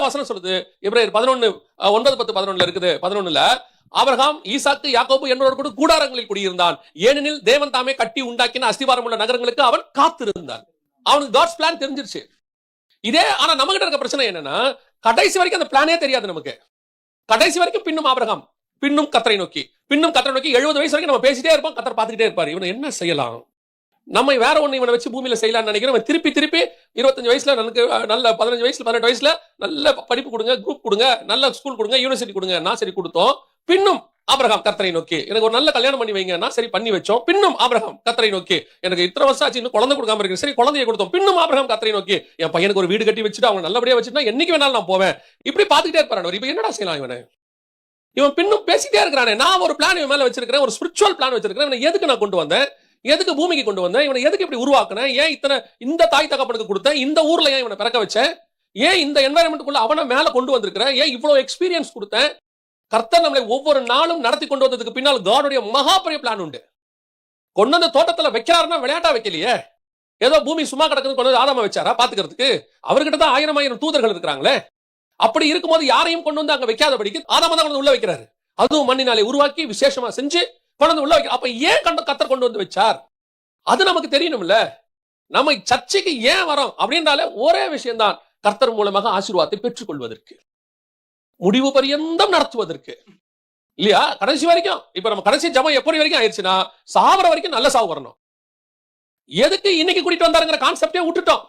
வசனம் சொல்லுது, எபிரேயர் 11 9 10 11 இருக்குது. 11ல ஆபிரகாம் ஈசாக்கு யாக்கோபு என்பவரோடு கூட கூடாரங்களில் குடியிருந்தான், ஏனெனில் தேவன் தாமே கட்டி உண்டாக்கின அஸ்திவாரம் உள்ள நகரங்களுக்கு அவன் காத்திருந்தான். அவனுக்கு காட்ஸ் பிளான் தெரிஞ்சிருச்சு. இதே ஆனா நம்ம கிட்ட இருக்க பிரச்சனை என்னன்னா, கடைசி வரைக்கும் அந்த பிளானே தெரியாது நமக்கு. கடைசி வரைக்கும் பின்னும் ஆபிரகாம், பின்னும் கர்த்தரை நோக்கி, பின்னும் கர்த்தரை நோக்கி 70 வயசு வரைக்கும் நம்ம பேசிட்டே இருப்போம். கர்த்தர் பார்த்துக்கிட்டே இருப்பாரு, இவனை என்ன செய்யலாம், நம்ம வேற ஒண்ணு இவனை வச்சு பூமியில செய்யலாம்னு நினைக்கிறோம். திருப்பி 25 வயசுல எனக்கு நல்ல 15 வயசுல 18 வயசுல நல்ல படிப்பு கொடுங்க, குரூப் கொடுங்க, நல்ல ஸ்கூல் கொடுங்க, யூனிவர்சிட்டி கொடுங்க, நான் சரி கொடுத்தோம். பின்னும் ஆபிரகாம் கர்த்தரை நோக்கி, எனக்கு ஒரு நல்ல கல்யாணம் பண்ணி வைங்கன்னா சரி பண்ணி வச்சோம். பின்னும் ஆபிரகாம் கர்த்தரை நோக்கி, எனக்கு இத்தனை வருஷம் ஆச்சு இன்னும் குழந்தை கொடுக்காம இருக்கு, சரி குழந்தையை கொடுத்தோம். பின்னும் ஆபிரகாம் கர்த்தரை நோக்கி, என் பையனுக்கு ஒரு வீடு கட்டி வச்சுட்டு அவங்க நல்லபடியா வச்சுட்டா என்னைக்கு வேணாலும் நான் போவேன். இப்படி பார்த்துக்கிட்டே இருப்பாரு. இப்ப என்னடா செய்யலாம் இவனை, இவன் பின்னும் பேசிட்டே இருக்கிறானே. நான் ஒரு பிளான் இவன் மேல வச்சிருக்கிறேன், ஒரு ஸ்பிரிச்சுவல் பிளான் வச்சிருக்கிறேன். இவனை எதுக்கு நான் கொண்டு வந்தேன், எதுக்கு பூமிக்கு கொண்டு வந்தேன், இவனை எதுக்கு இப்படி உருவாக்குனேன், ஏன் இத்தனை இந்த தாய் தகப்பனுக்கு கொடுத்தேன், இந்த ஊர்ல ஏன் இவனை பிறக்க வச்சேன், ஏன் இந்த என்வாயன்மெண்ட்டுக்குள்ள அவனை மேல கொண்டு வந்திருக்கிறேன், ஏன் இவ்வளவு எக்ஸ்பீரியன்ஸ் கொடுத்தேன். கர்த்தர் நம்மளை ஒவ்வொரு நாளும் நடத்தி கொண்டு வந்ததுக்கு பின்னால் காடுடைய மகா பெரிய பிளான் உண்டு. கொண்டு வந்து தோட்டத்துல வைக்கிறாருன்னா விளையாட்டா வைக்கலையே. ஏதோ பூமி சும்மா கிடக்குது கொண்டு வந்து ஆதாம வச்சாரா பாத்துக்கிறதுக்கு? அவர்கிட்ட தான் 1000 தூதர்கள் இருக்கிறாங்களே. அப்படி இருக்கும்போது யாரையும் கொண்டு வந்து அங்க வைக்காதபடிக்கு ஆதாம தான் உள்ள வைக்கிறாரு. அதுவும் மண்ணினாலே உருவாக்கி விசேஷமா செஞ்சு கொண்டு உள்ள வைக்க. அப்ப ஏன் கர்த்தர் கொண்டு வந்து வச்சார், அது நமக்கு தெரியணும்ல. நம்ம சர்ச்சைக்கு ஏன் வரோம் அப்படின்றாலே ஒரே விஷயம் தான், கர்த்தர் மூலமாக ஆசீர்வாதத்தை பெற்றுக் கொள்வதற்கு, முடிவு பரியந்தம் நடத்துவதற்கு இல்லையா, கடைசி வரைக்கும். இப்ப நம்ம கடைசி ஜெபம் எப்படி வரைக்கும் ஆயிடுச்சுன்னா, சாவர வரைக்கும் நல்ல சாவு வரணும். எதுக்கு இன்னைக்கு கூட்டிட்டு வந்தாருங்கிற கான்செப்டே விட்டுட்டோம்.